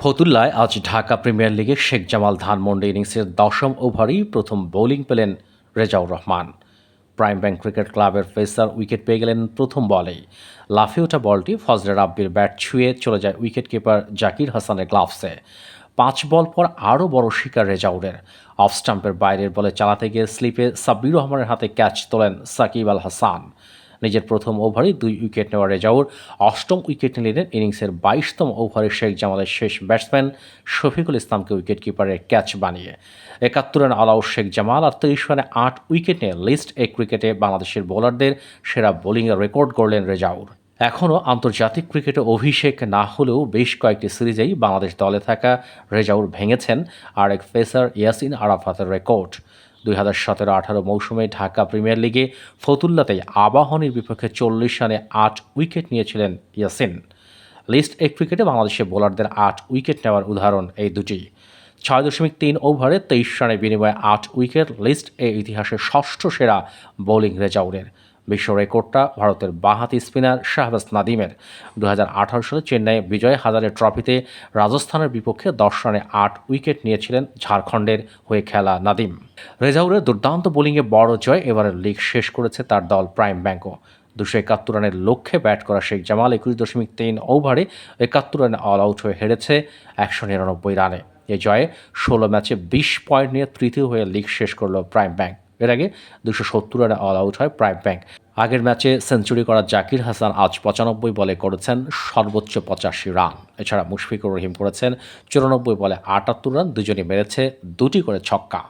ফতুল্লায় আজ ঢাকা প্রিমিয়ার লিগে শেখ জামাল ধানমন্ডি ইনিংসের দশম ওভারেই প্রথম বোলিং পেলেন Rezaur Rahman. Prime bank cricket ক্লাবের পেসার উইকেট পেয়ে গেলেন প্রথম বলেই। লাফিয়ে ওঠা বলটি ফজলে রাব্বির ব্যাট ছুঁয়ে চলে যায় উইকেট কিপার জাকির হাসানের গ্লাভসে। 5 বল পর আরও বড় শিকার রেজাউরের। অফ স্টাম্পের বাইরের বলে চালাতে গিয়ে স্লিপে সাব্বির রহমানের হাতে ক্যাচ তোলেন সাকিব আল হাসান। নিজের প্রথম ওভারেই 2 উইকেট নেওয়া রেজাউর অষ্টম উইকেট নিলেন ইনিংসের 22তম ওভারে শেখ জামালের শেষ ব্যাটসম্যান শফিকুল ইসলামকে উইকেট কিপারের ক্যাচ বানিয়ে। 71 রানে অল আউট শেখ জামাল আর 23 রানে 8 উইকেট নিয়ে লিস্ট এ ক্রিকেটে বাংলাদেশের বোলারদের সেরা বোলিংয়ের রেকর্ড গড়লেন রেজাউর। এখনও আন্তর্জাতিক ক্রিকেটে অভিষেক না হলেও বেশ কয়েকটি সিরিজেই বাংলাদেশ দলে থাকা রেজাউর ভেঙেছেন আরেক পেসার ইয়াসিন আরাফাতের রেকর্ড। 2017-18 মৌসুমে ঢাকা প্রিমিয়ার লিগে ফতুল্লাতেই আবাহনীর বিপক্ষে 40 রানে 8 উইকেট নিয়েছিলেন ইয়াসিন। লিস্ট এ ক্রিকেটে বাংলাদেশের বোলারদের 8 উইকেট নেওয়ার উদাহরণ এই দুটি। 6.3 ওভারে 23 রানের বিনিময়ে 8 উইকেট লিস্ট এ ইতিহাসের ষষ্ঠ সেরা বোলিং রেজাউরের। বিশ্ব রেকর্ডটা ভারতের বাঁহাতি স্পিনার শাহবাজ নাদিমের। 2018 সালে চেন্নাইয়ে বিজয় হাজারে ট্রফিতে রাজস্থানের বিপক্ষে 10 রানে 8 উইকেট নিয়েছিলেন ঝাড়খণ্ডের হয়ে খেলা নাদিম। রেজাউরের দুর্দান্ত বোলিংয়ে বড় জয় এবারের লিগ শেষ করেছে তার দল প্রাইম ব্যাংকও। 271 রানের লক্ষ্যে ব্যাট করা শেখ জামাল 21.3 ওভারে 71 রানে অল আউট হয়ে হেরেছে 199 রানে। এ জয়ে 16 ম্যাচে 20 পয়েন্ট নিয়ে তৃতীয় হয়ে লিগ শেষ করল প্রাইম ব্যাংক। এর আগে 270 রানে অল আউট হয় প্রাইম ব্যাংক। আগের ম্যাচে সেঞ্চুরি করা জাকির হাসান আজ 95 বলে করেছেন সর্বোচ্চ 85 রান। এছাড়া মুশফিকুর রহিম করেছেন 94 বলে 78 রান, দুজনই মেরেছে 2টি করে ছক্কা।